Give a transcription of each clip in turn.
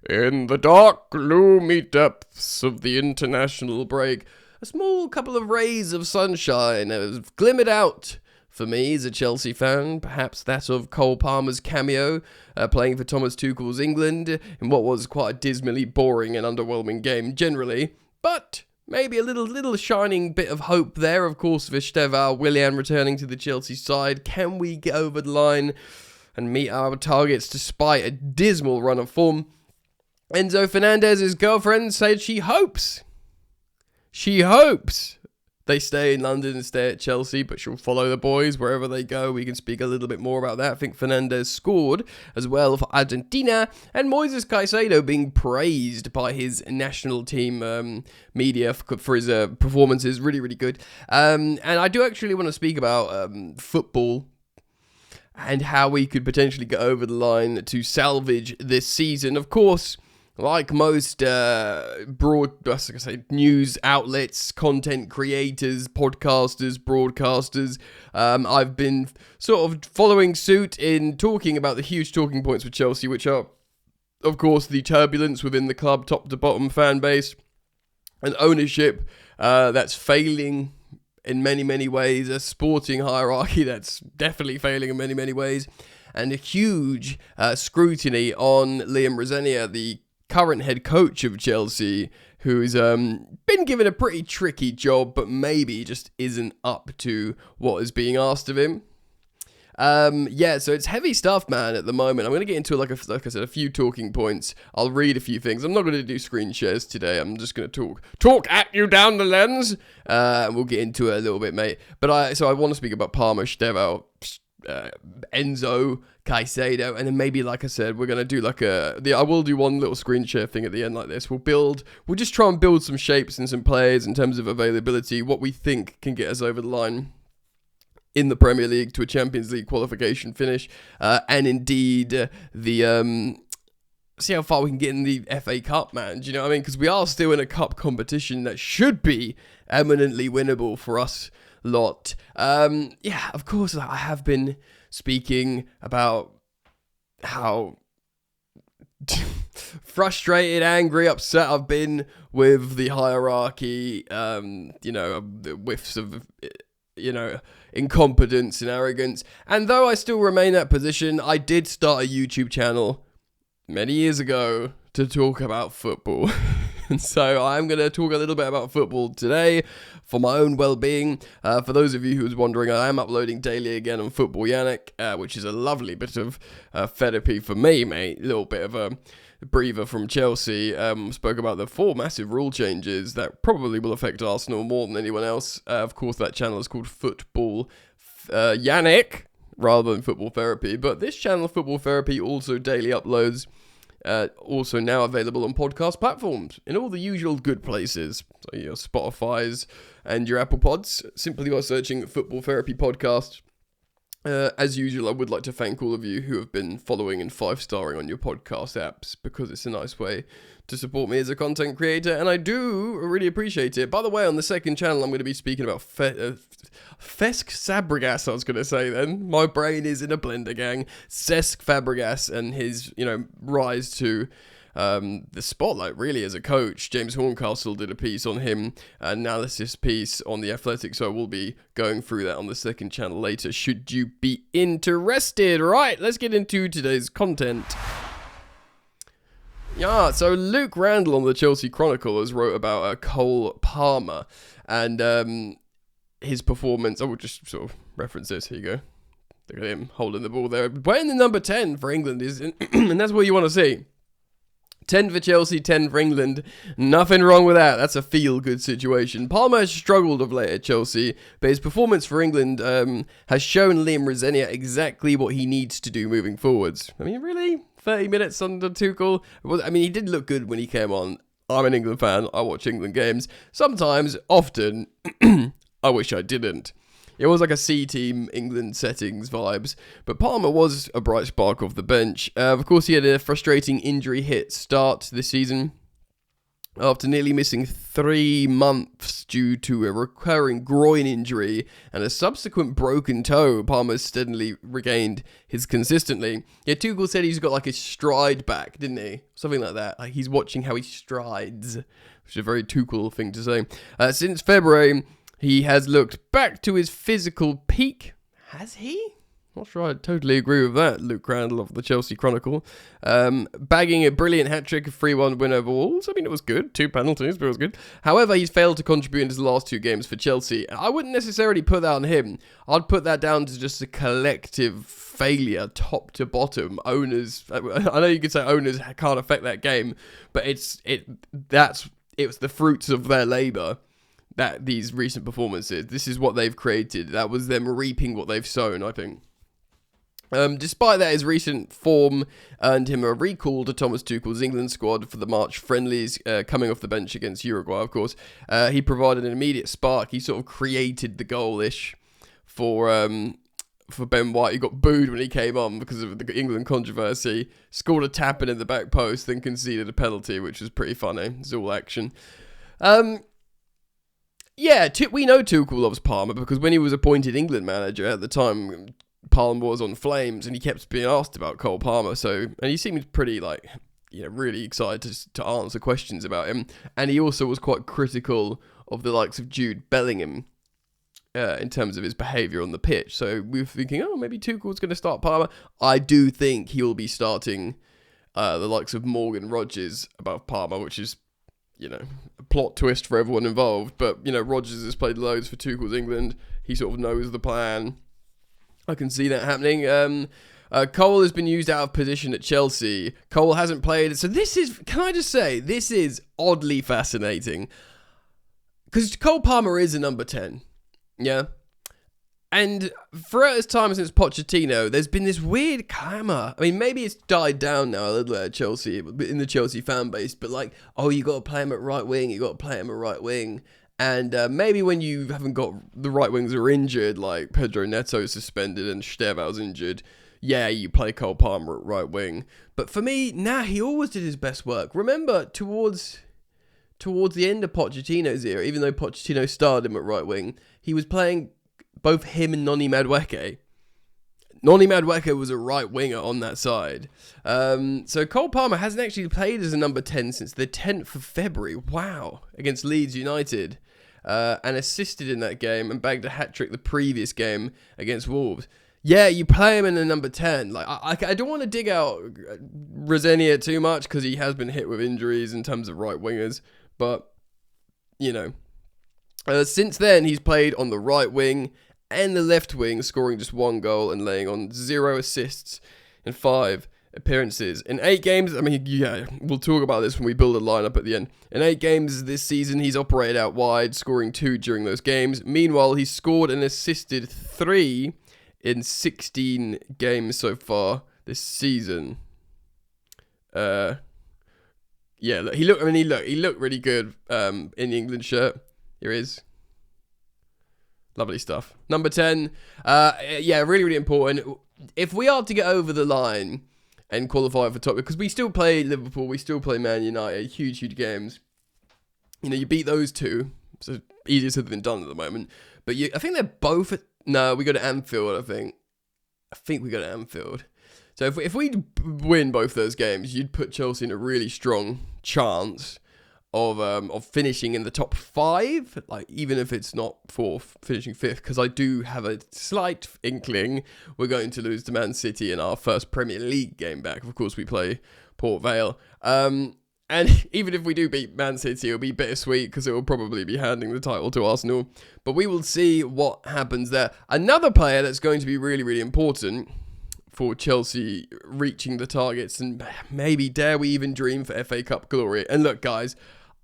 In the dark, gloomy depths of the international break, a small couple of rays of sunshine have glimmered out for me as a Chelsea fan. Perhaps that of Cole Palmer's cameo, playing for Thomas Tuchel's England in what was quite a dismally boring and underwhelming game generally. But maybe a little shining bit of hope there. Of course, with Estevao, Willian returning to the Chelsea side. Can we get over the line and meet our targets despite a dismal run of form? Enzo Fernandez's girlfriend said she hopes they stay in London and stay at Chelsea, but she'll follow the boys wherever they go. We can speak a little bit more about that. I think Fernandez scored as well for Argentina, and Moises Caicedo being praised by his national team media for his performances. Really, really good. And I do actually want to speak about football and how we could potentially get over the line to salvage this season. Of course, like most news outlets, content creators, podcasters, broadcasters, I've been sort of following suit in talking about the huge talking points for Chelsea, which are, of course, the turbulence within the club, top to bottom fan base, and ownership that's failing in many, many ways, a sporting hierarchy that's definitely failing in many, many ways, and a huge scrutiny on Liam Rosenior, the current head coach of Chelsea, who's been given a pretty tricky job, but maybe just isn't up to what is being asked of him. So it's heavy stuff, man, at the moment. I'm going to get into, like I said, a few talking points. I'll read a few things. I'm not going to do screen shares today. I'm just going to talk at you down the lens. We'll get into it a little bit, mate. But I want to speak about Palmer, Estevao, Enzo, Caicedo, and then maybe, like I said, we're going to do I will do one little screen share thing at the end like this. We'll just try and build some shapes and some players in terms of availability, what we think can get us over the line in the Premier League to a Champions League qualification finish, and indeed see how far we can get in the FA Cup, man. Do you know what I mean? Because we are still in a cup competition that should be eminently winnable for us lot. Of course, I have been speaking about how frustrated, angry, upset I've been with the hierarchy, whiffs of, incompetence and arrogance. And though I still remain that position, I did start a YouTube channel many years ago to talk about football. And so I'm going to talk a little bit about football today for my own well-being. For those of you who was wondering, I am uploading daily again on Football Yannick, which is a lovely bit of therapy for me, mate. A little bit of a breather from Chelsea. Spoke about the 4 massive rule changes that probably will affect Arsenal more than anyone else. Of course, that channel is called Football Yannick rather than Football Therapy. But this channel, Football Therapy, also daily uploads. Also now available on podcast platforms in all the usual good places. So your Spotify's and your Apple Pods, simply by searching Football Therapy Podcast. As usual, I would like to thank all of you who have been following and 5-starring on your podcast apps, because it's a nice way to support me as a content creator, and I do really appreciate it. By the way, on the second channel, I'm going to be speaking about Cesc Fabregas, I was going to say then. My brain is in a blender, gang. Cesc Fabregas and his, rise to the spotlight, really, as a coach. James Horncastle did a piece on him, analysis piece on The Athletic, so we'll be going through that on the second channel later, should you be interested. Right, let's get into today's content. Yeah, so Luke Randall on the Chelsea Chronicle has wrote about Cole Palmer and his performance. I will just sort of reference this. Here you go. Look at him holding the ball there. Wearing the number 10 for England, and that's what you want to see. 10 for Chelsea, 10 for England. Nothing wrong with that. That's a feel-good situation. Palmer has struggled of late at Chelsea, but his performance for England has shown Liam Rosenior exactly what he needs to do moving forwards. I mean, really? 30 minutes under Tuchel? I mean, he did look good when he came on. I'm an England fan. I watch England games. Sometimes, often, I wish I didn't. It was like a C-team England settings vibes, but Palmer was a bright spark off the bench. Of course, he had a frustrating injury hit start this season, After nearly missing 3 months due to a recurring groin injury and a subsequent broken toe, Palmer's steadily regained his consistently. Yeah, Tuchel said he's got like his stride back, didn't he? Something like that. Like he's watching how he strides, which is a very Tuchel thing to say. Since February, he has looked back to his physical peak. Has he? Not sure I totally agree with that, Luke Crandall of the Chelsea Chronicle. Bagging a brilliant hat-trick, a 3-1 win over Wolves. I mean, it was good. 2 penalties, but it was good. However, he's failed to contribute in his last 2 games for Chelsea. I wouldn't necessarily put that on him. I'd put that down to just a collective failure, top to bottom. Owners, I know you could say owners can't affect that game, but it's the fruits of their labour. That these recent performances, this is what they've created. That was them reaping what they've sown, I think. Despite that, his recent form earned him a recall to Thomas Tuchel's England squad for the March friendlies, coming off the bench against Uruguay, of course. He provided an immediate spark. He sort of created the goal-ish for Ben White. He got booed when he came on because of the England controversy. Scored a tap-in the back post, then conceded a penalty, which was pretty funny. It's all action. Yeah, we know Tuchel loves Palmer because when he was appointed England manager at the time, Palmer was on flames and he kept being asked about Cole Palmer. And he seemed pretty really excited to answer questions about him. And he also was quite critical of the likes of Jude Bellingham in terms of his behaviour on the pitch. So we were thinking, maybe Tuchel's going to start Palmer. I do think he'll be starting the likes of Morgan Rodgers above Palmer, which is, a plot twist for everyone involved. But, Rodgers has played loads for Tuchel's England. He sort of knows the plan. I can see that happening. Cole has been used out of position at Chelsea. Cole hasn't played. So can I just say, this is oddly fascinating. Because Cole Palmer is a number 10. Yeah. And throughout his time since Pochettino, there's been this weird clamour. I mean, maybe it's died down now a little bit at Chelsea, in the Chelsea fan base. But you got to play him at right wing. You got to play him at right wing. And maybe when you haven't got the right wings are injured, like Pedro Neto is suspended and Estevao's injured, you play Cole Palmer at right wing. But for me, he always did his best work. Remember, towards the end of Pochettino's era, even though Pochettino starred him at right wing, he was playing both him and Noni Madueke. Noni Madueke was a right winger on that side. So Cole Palmer hasn't actually played as a number 10 since the 10th of February. Wow. Against Leeds United. And assisted in that game and bagged a hat-trick the previous game against Wolves. Yeah, you play him in the number 10. I don't want to dig out Rosenior too much because he has been hit with injuries in terms of right wingers. But, since then, he's played on the right wing and the left wing, scoring just 1 goal and laying on 0 assists in 5 appearances. In 8 games, we'll talk about this when we build a lineup at the end. In 8 games this season, he's operated out wide, scoring 2 during those games. Meanwhile, he's scored and assisted 3 in 16 games so far this season. He looked really good in the England shirt. Here he is. Lovely stuff. Number 10. Really, really important. If we are to get over the line and qualify for top, because we still play Liverpool, we still play Man United, huge games. You beat those 2, so easier said than done at the moment. But I think they're both we go to Anfield, I think we go to Anfield. So if we win both those games, you'd put Chelsea in a really strong chance of finishing in the top 5, even if it's not 4th, finishing 5th, because I do have a slight inkling we're going to lose to Man City in our first Premier League game back. Of course, we play Port Vale. And even if we do beat Man City, it'll be bittersweet because it will probably be handing the title to Arsenal. But we will see what happens there. Another player that's going to be really, really important for Chelsea reaching the targets and maybe dare we even dream for FA Cup glory. And look, guys,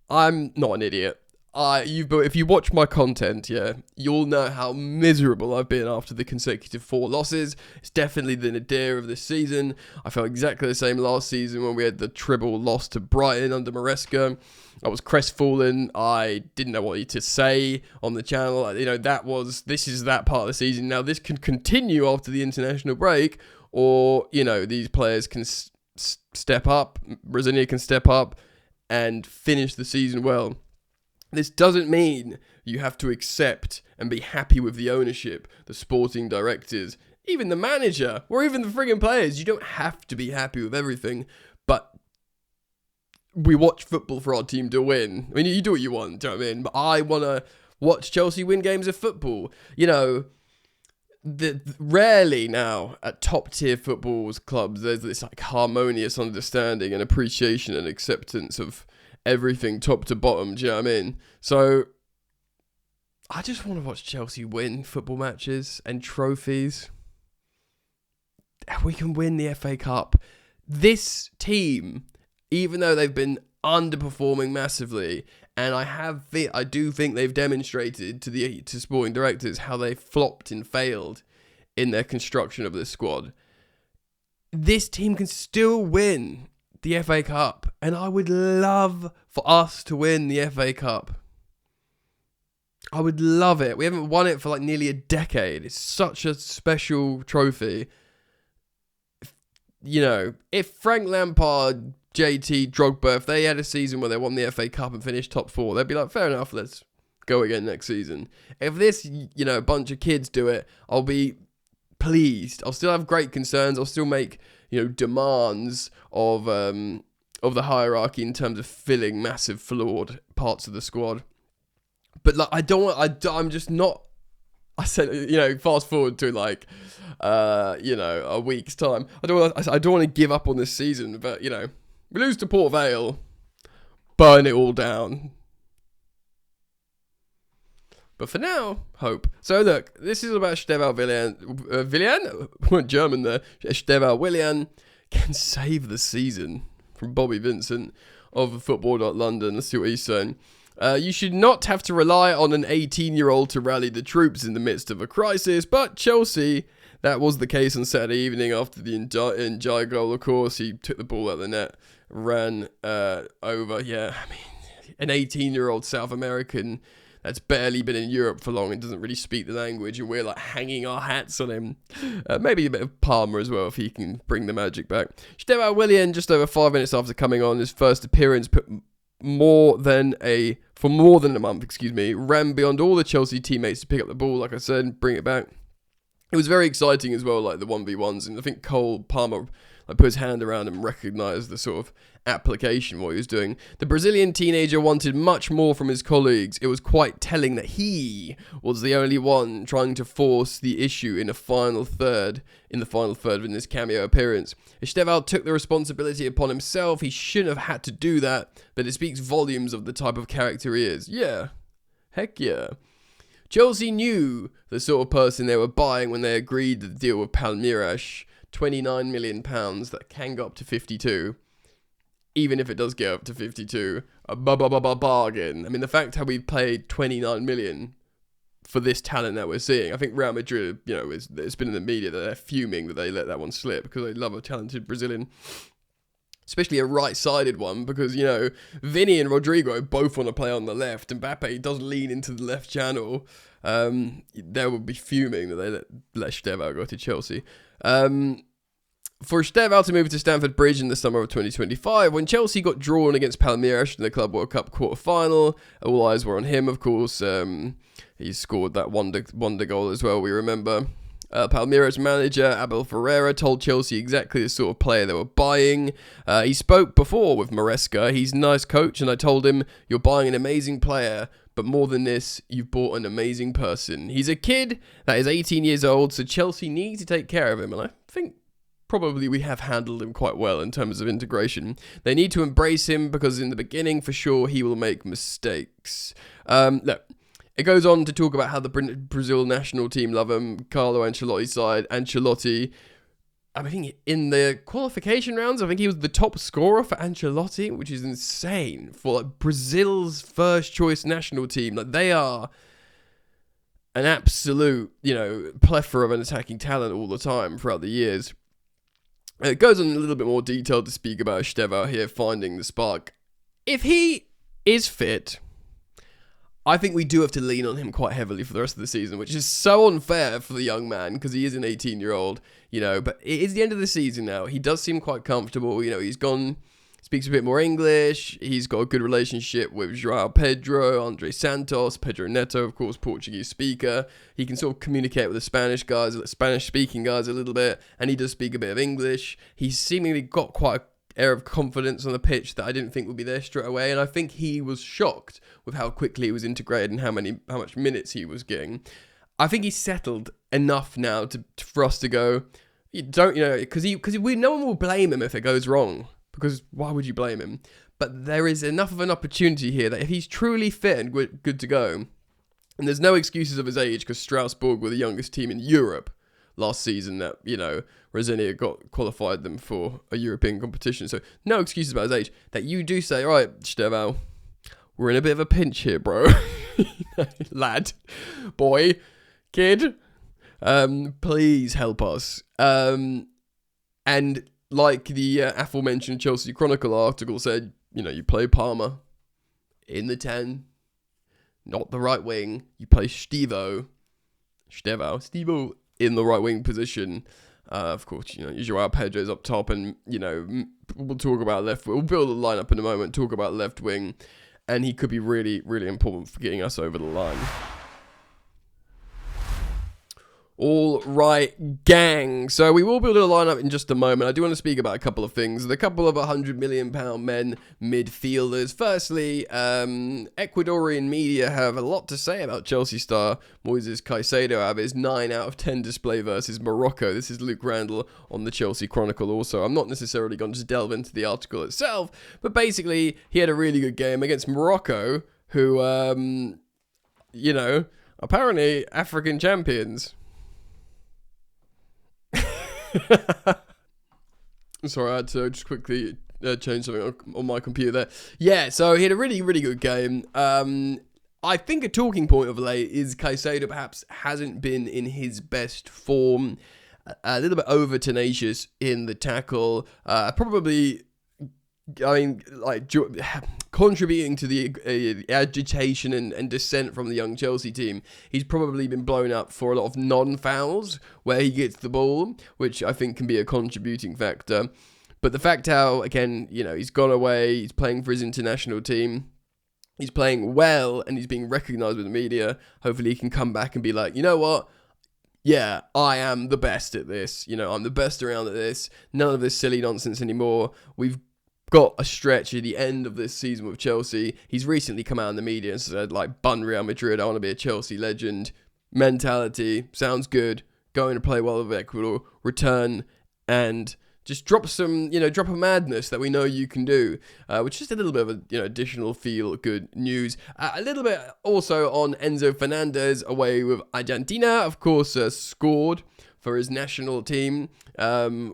I'm not an idiot. If you watch my content, you'll know how miserable I've been after the consecutive 4 losses. It's definitely the nadir of this season. I felt exactly the same last season when we had the triple loss to Brighton under Maresca. I was crestfallen. I didn't know what to say on the channel. This is that part of the season. Now, this can continue after the international break, or, these players can step up. Rosenior can step up and finish the season well. This doesn't mean you have to accept and be happy with the ownership, the sporting directors, even the manager, or even the friggin' players. You don't have to be happy with everything, but we watch football for our team to win. I mean, you do what you want, do you know what I mean? But I want to watch Chelsea win games of football. You know, rarely now at top tier football's clubs, there's this like harmonious understanding and appreciation and acceptance of everything top to bottom, do you know what I mean? So I just want to watch Chelsea win football matches and trophies. We can win the FA Cup. This team, even though they've been underperforming massively, and I do think they've demonstrated to sporting directors how they flopped and failed in their construction of this squad. This team can still win the FA Cup, and I would love for us to win the FA Cup. I would love it. We haven't won it for like nearly a decade. It's such a special trophy. You know, if Frank Lampard, JT, Drogba, if they had a season where they won the FA Cup and finished top 4, they'd be like, fair enough, let's go again next season. If this, you know, bunch of kids do it, I'll be pleased. I'll still have great concerns. I'll still make, you know, demands of the hierarchy in terms of filling massive flawed parts of the squad. But like, I'm just not. I said, you know, fast forward to like, you know, a week's time. I don't want to give up on this season, but you know, we lose to Port Vale, burn it all down. But for now, hope. So look, this is about Estevao Willian. Went German there. Estevao Willian can save the season from Bobby Vincent of Football.London. Let's see what he's saying. You should not have to rely on an 18-year-old to rally the troops in the midst of a crisis, but Chelsea, that was the case on Saturday evening after the Ndiaye goal, of course. He took the ball out of the net, ran over. Yeah, I mean, an 18-year-old South American that's barely been in Europe for long and doesn't really speak the language, and we're like hanging our hats on him. Maybe a bit of Palmer as well if he can bring the magic back. Estevao Willian, just over 5 minutes after coming on, his first appearance, put more than a month, ran beyond all the Chelsea teammates to pick up the ball, like I said, and bring it back. It was very exciting as well, like the 1v1s, and I think Cole Palmer put his hand around him and recognised the sort of application, what he was doing. The Brazilian teenager wanted much more from his colleagues. It was quite telling that he was the only one trying to force the issue in the final third in this cameo appearance. Estevao took the responsibility upon himself. He shouldn't have had to do that, but it speaks volumes of the type of character he is. Yeah. Heck yeah. Chelsea knew the sort of person they were buying when they agreed the deal with Palmeiras. £29 million that can go up to 52. Even if it does get up to 52, a bargain. I mean, the fact how we paid 29 million for this talent that we're seeing, I think Real Madrid, you know, it's been in the media that they're fuming that they let that one slip because they love a talented Brazilian, especially a right-sided one, because, you know, Vini and Rodrigo both want to play on the left, and Mbappe does lean into the left channel. They would be fuming that they let Estevao go to Chelsea. For Estevao to move to Stamford Bridge in the summer of 2025, when Chelsea got drawn against Palmeiras in the Club World Cup quarter-final, all eyes were on him, of course. He scored that wonder goal as well, we remember. Palmeiras manager Abel Ferreira told Chelsea exactly the sort of player they were buying. He spoke before with Maresca. He's a nice coach, and I told him, you're buying an amazing player, but more than this, you've bought an amazing person. He's a kid that is 18 years old, so Chelsea need to take care of him, and I think probably we have handled him quite well in terms of integration. They need to embrace him because in the beginning, for sure, he will make mistakes. Look, it goes on to talk about how the Brazil national team love him. Carlo Ancelotti's side, Ancelotti, I think in the qualification rounds, I think he was the top scorer for Ancelotti, which is insane for like Brazil's first choice national team. Like, they are an absolute, you know, plethora of an attacking talent all the time throughout the years. It goes on in a little bit more detail to speak about Estevao here finding the spark. If he is fit, I think we do have to lean on him quite heavily for the rest of the season, which is so unfair for the young man because he is an 18-year-old, you know, but it is the end of the season now. He does seem quite comfortable, you know, he's gone speaks a bit more English. He's got a good relationship with João Pedro, Andre Santos, Pedro Neto, of course, Portuguese speaker. He can sort of communicate with the Spanish-speaking guys a little bit, and he does speak a bit of English. He's seemingly got quite an air of confidence on the pitch that I didn't think would be there straight away, and I think he was shocked with how quickly he was integrated and how much minutes he was getting. I think he's settled enough now for us to go, because no one will blame him if it goes wrong, because why would you blame him? But there is enough of an opportunity here that if he's truly fit and good to go, and there's no excuses of his age, because Strasbourg were the youngest team in Europe last season that, Rosenior qualified them for a European competition, so no excuses about his age, that you do say, all right, Estevao, we're in a bit of a pinch here, bro. Lad, boy, kid, please help us. And like the aforementioned Chelsea Chronicle article said, you play Palmer in the 10, not the right wing. You play Estevao in the right wing position. Of course, João Pedro's up top, and, we'll talk about left wing. We'll build a lineup in a moment, talk about left wing, and he could be really, really important for getting us over the line. All right, gang. So we will build a lineup in just a moment. I do want to speak about a couple of things. The couple of £100 million men midfielders. Firstly, Ecuadorian media have a lot to say about Chelsea star Moises Caicedo out of his 9 out of 10 display versus Morocco. This is Luke Randall on the Chelsea Chronicle also. I'm not necessarily going to delve into the article itself, but basically he had a really good game against Morocco, who, apparently African champions. Sorry, I had to just quickly change something on my computer there. Yeah, so he had a really, really good game. I think a talking point of late is Caicedo perhaps hasn't been in his best form. A little bit over tenacious in the tackle. Contributing to the agitation and dissent from the young Chelsea team. He's probably been blown up for a lot of non-fouls where he gets the ball, which I think can be a contributing factor. But the fact how, again, he's gone away, he's playing for his international team, he's playing well, and he's being recognised with the media. Hopefully he can come back and be like, you know what? Yeah, I am the best at this. I'm the best around at this. None of this silly nonsense anymore. We've got a stretch at the end of this season with Chelsea. He's recently come out in the media and said, bun Real Madrid, I want to be a Chelsea legend. Mentality, sounds good. Going to play well with Ecuador, return, and just drop a madness that we know you can do, which is just a little bit of additional feel-good news. A little bit also on Enzo Fernandez away with Argentina, of course, scored for his national team,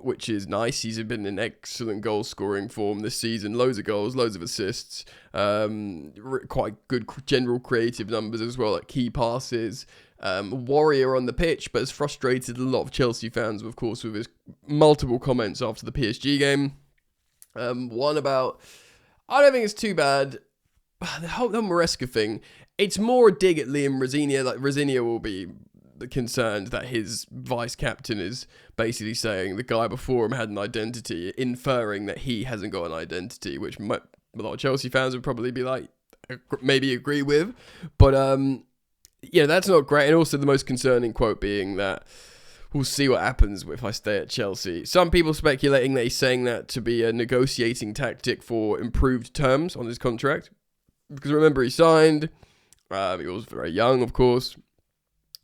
which is nice. He's been in excellent goal-scoring form this season. Loads of goals, loads of assists, quite good general creative numbers as well, like key passes. Warrior on the pitch, but has frustrated a lot of Chelsea fans, of course, with his multiple comments after the PSG game. One about, I don't think it's too bad. The whole Maresca thing, it's more a dig at Liam Rosenior. Rosenior will be concerned that his vice captain is basically saying the guy before him had an identity, inferring that he hasn't got an identity, which a lot of Chelsea fans would probably be like, maybe agree with. But, that's not great. And also the most concerning quote being that we'll see what happens if I stay at Chelsea. Some people speculating that he's saying that to be a negotiating tactic for improved terms on his contract. Because remember, he signed. He was very young, of course.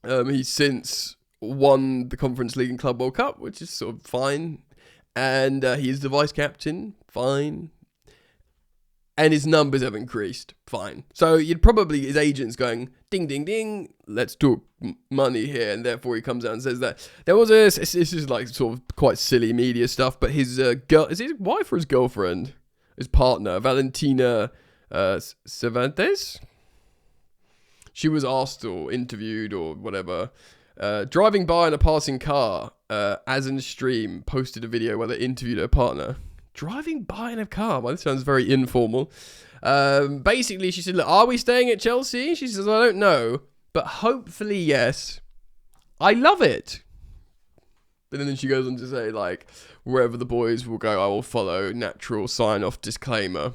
He's since won the Conference League and Club World Cup, which is sort of fine. And he's the vice captain, fine. And his numbers have increased, fine. So you'd probably, his agent's going, ding, ding, ding, let's talk money here. And therefore he comes out and says that. There was this is like sort of quite silly media stuff, but his girl, is his wife or his girlfriend? His partner, Valentina Cervantes? She was asked or interviewed or whatever, driving by in a passing car, as in a stream, posted a video where they interviewed her partner. Driving by in a car? Well, this sounds very informal. Basically, she said, look, are we staying at Chelsea? She says, I don't know, but hopefully yes. I love it. But then she goes on to say, wherever the boys will go, I will follow. Natural sign-off disclaimer,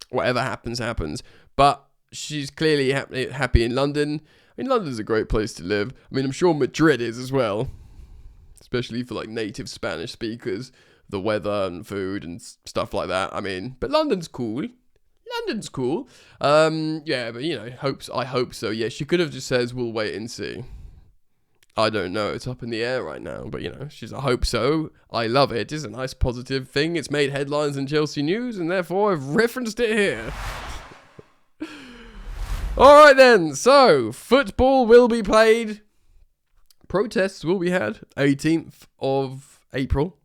whatever happens, happens. But she's clearly happy in London. I mean, London's a great place to live. I mean, I'm sure Madrid is as well, especially for like native Spanish speakers, the weather and food and stuff like that. I mean, but London's cool. London's cool. Yeah, but I hope so. Yeah, she could have just says we'll wait and see. I don't know. It's up in the air right now, but she's I hope so. I love it. It's a nice positive thing. It's made headlines in Chelsea news, and therefore I've referenced it here. All right then. So football will be played. Protests will be had. 18th of April.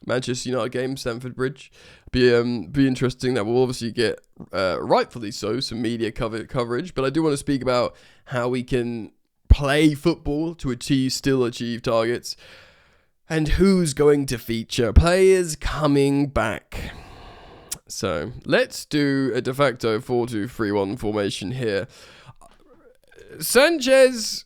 Manchester United game, Stamford Bridge. Be interesting. That will obviously get, rightfully so, some media coverage. But I do want to speak about how we can play football to still achieve targets, and who's going to feature players coming back. So let's do a de facto 4-2-3-1 formation here. Sanchez,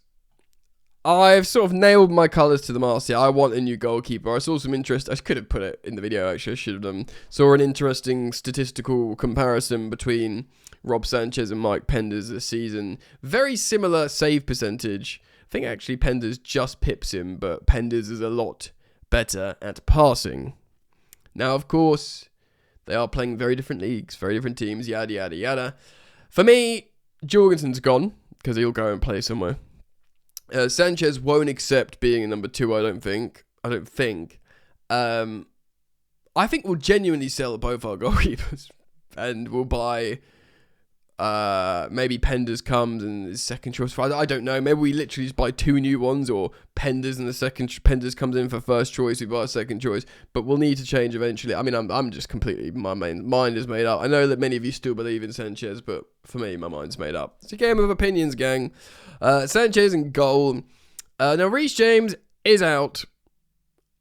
I've sort of nailed my colours to the mast here. I want a new goalkeeper. I saw some interest. I could have put it in the video, actually. I should have saw an interesting statistical comparison between Rob Sanchez and Mike Penders this season. Very similar save percentage. I think actually Penders just pips him, but Penders is a lot better at passing. Now, of course, they are playing very different leagues, very different teams, yada, yada, yada. For me, Jorgensen's gone, because he'll go and play somewhere. Sanchez won't accept being a number 2, I don't think. I think we'll genuinely sell both our goalkeepers, and we'll buy... maybe Penders comes and his second choice. I don't know. Maybe we literally just buy 2 new ones, or Penders and Penders comes in for first choice. We buy a second choice, but we'll need to change eventually. I mean, I'm just completely, my mind is made up. I know that many of you still believe in Sanchez, but for me, my mind's made up. It's a game of opinions, gang. Sanchez in goal. Now Reece James is out.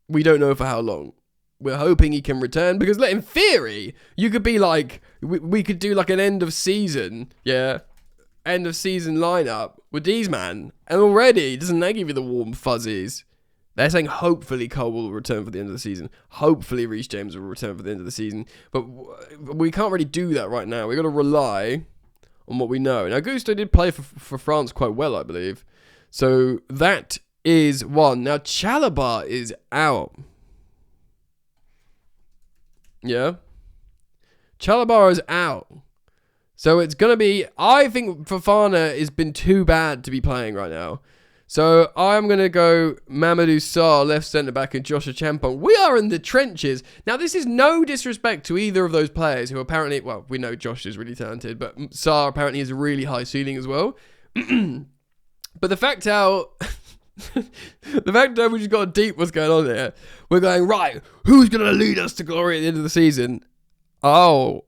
We don't know for how long. We're hoping he can return, because in theory, you could be like, we could do like an end of season lineup with these man. And already, doesn't that give you the warm fuzzies? They're saying hopefully Cole will return for the end of the season. Hopefully Reece James will return for the end of the season. But we can't really do that right now. We've got to rely on what we know. Now, Gusto did play for France quite well, I believe. So that is one. Now, Chalobah is out. Yeah. Chalobah is out. So it's going to be... I think Fofana has been too bad to be playing right now. So I'm going to go Mamadou Sarr, left centre-back, and Joshua Champong. We are in the trenches. Now, this is no disrespect to either of those players who apparently... Well, we know Josh is really talented, but Sarr apparently has a really high ceiling as well. But the fact how... the fact that we just got deep what's going on here. We're going, right, who's going to lead us to glory at the end of the season? Oh.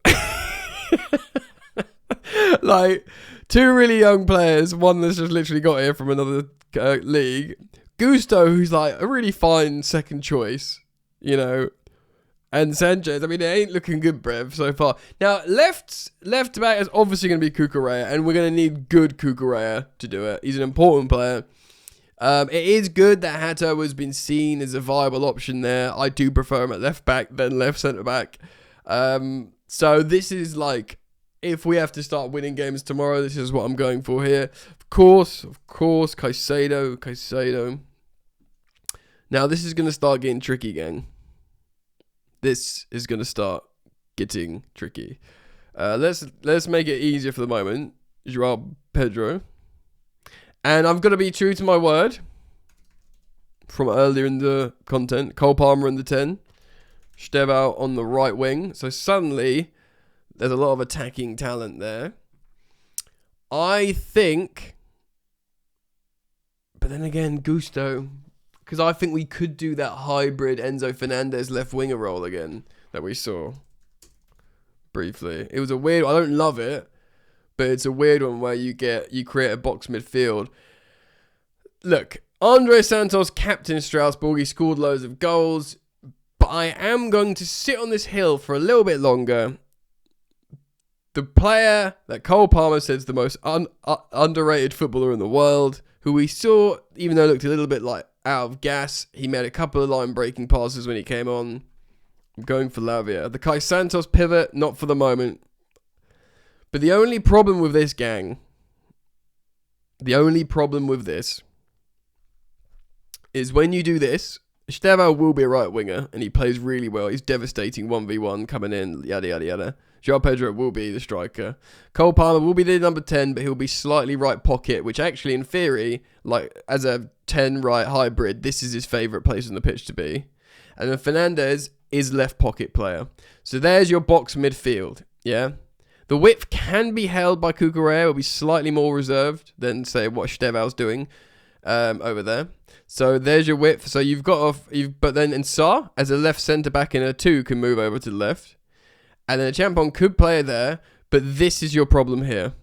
Like, 2 really young players. One that's just literally got here from another league. Gusto, who's like a really fine second choice, And Sanchez, I mean, it ain't looking good, Brev, so far. Now, left back is obviously going to be Cucurella, and we're going to need good Cucurella to do it. He's an important player. It is good that Hato has been seen as a viable option there. I do prefer him at left back than left centre back. So this is like, if we have to start winning games tomorrow, this is what I'm going for here. Of course, Caicedo. Now this is going to start getting tricky, gang. This is going to start getting tricky. Let's make it easier for the moment. João Pedro. And I'm going to be true to my word from earlier in the content. Cole Palmer in the 10. Estevao on the right wing. So suddenly, there's a lot of attacking talent there. I think... But then again, Gusto. Because I think we could do that hybrid Enzo Fernandez left winger role again that we saw briefly. It was a weird... I don't love it. But it's a weird one where you create a box midfield. Look, Andre Santos, captain Strasbourg, he scored loads of goals. But I am going to sit on this hill for a little bit longer. The player that Cole Palmer says the most underrated footballer in the world, who we saw, even though looked a little bit like out of gas. He made a couple of line-breaking passes when he came on. I'm going for Lavia. The Kai Santos pivot, not for the moment. But the only problem with this, gang, is when you do this, Estevao will be a right winger, and he plays really well. He's devastating 1v1 coming in, yada, yada, yada. João Pedro will be the striker. Cole Palmer will be the number 10, but he'll be slightly right pocket, which actually, in theory, like as a 10 right hybrid, this is his favourite place on the pitch to be. And then Fernandez is left pocket player. So there's your box midfield, yeah? The width can be held by Cucurella. It'll be slightly more reserved than, say, what Estevao's doing over there. So there's your width. So you've got but then Nsar, as a left centre-back in a 2, can move over to the left. And then Champon could play there, but this is your problem here.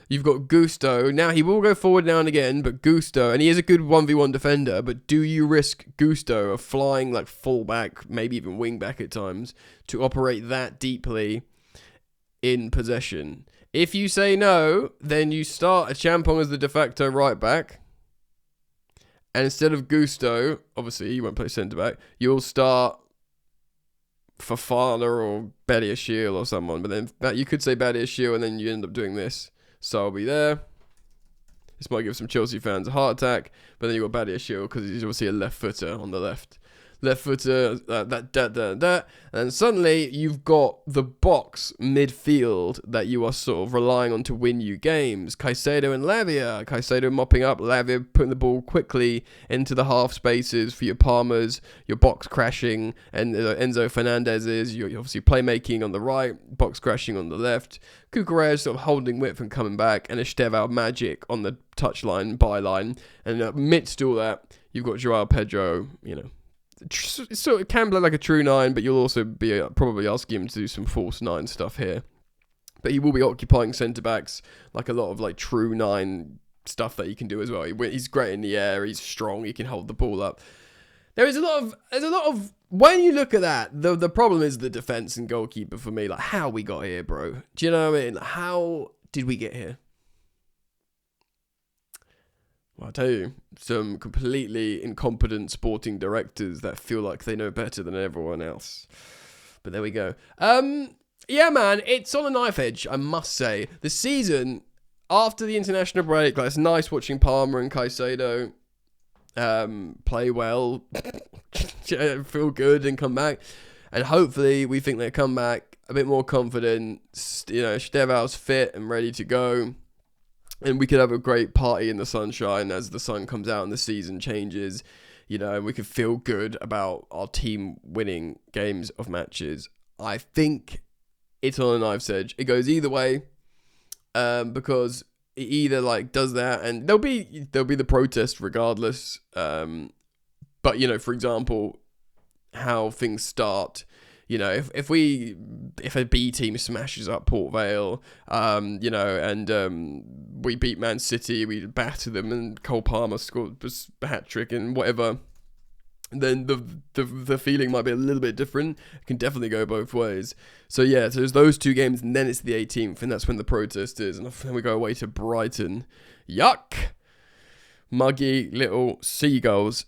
You've got Gusto. Now, he will go forward now and again, but Gusto, and he is a good 1v1 defender, but do you risk Gusto of flying like full-back, maybe even wing-back at times, to operate that deeply in possession? If you say no, then you start a Champon as the de facto right-back, and instead of Gusto, obviously you won't play centre-back, you'll start Fofana or Badiashile or someone, but then you could say Badiashile and then you end up doing this. So I'll be there. This might give some Chelsea fans a heart attack, but then you've got Badiashile because he's obviously a left footer on the left. Left footer, and suddenly you've got the box midfield that you are sort of relying on to win you games. Caicedo and Lavia. Caicedo mopping up, Lavia putting the ball quickly into the half spaces for your Palmers, your box crashing, and Enzo Fernandez's, you're obviously playmaking on the right, box crashing on the left. Cucurella sort of holding width and coming back, and Estevao magic on the touchline, byline, and amidst all that, you've got João Pedro, so it can play like a true 9, but you'll also be probably asking him to do some false 9 stuff here. But he will be occupying centre-backs, like a lot of like true 9 stuff that he can do as well. He's great in the air, he's strong, he can hold the ball up. There's a lot of, when you look at that, the problem is the defence and goalkeeper for me. Like, how we got here, bro? Do you know what I mean? How did we get here? Well, I'll tell you, some completely incompetent sporting directors that feel like they know better than everyone else. But there we go. Yeah, man, it's on a knife edge, I must say. The season, after the international break, like, it's nice watching Palmer and Caicedo play well, feel good and come back. And hopefully we think they'll come back a bit more confident. Estevao's fit and ready to go. And we could have a great party in the sunshine as the sun comes out and the season changes, and we could feel good about our team winning games of matches. I think it's on a knife's edge. It goes either way, because it either does that, and there'll be the protest regardless. But for example, how things start. If a B team smashes up Port Vale, and we beat Man City, we batter them, and Cole Palmer scored a hat-trick and whatever, then the feeling might be a little bit different. It can definitely go both ways. So yeah, so there's those 2 games, and then it's the 18th, and that's when the protest is, and then we go away to Brighton. Yuck! Muggy little seagulls.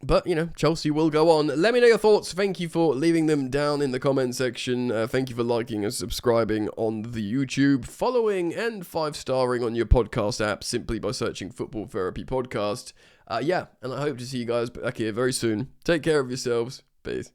But, Chelsea will go on. Let me know your thoughts. Thank you for leaving them down in the comment section. Thank you for liking and subscribing on the YouTube, following and 5-starring on your podcast app simply by searching Football Therapy Podcast. And I hope to see you guys back here very soon. Take care of yourselves. Peace.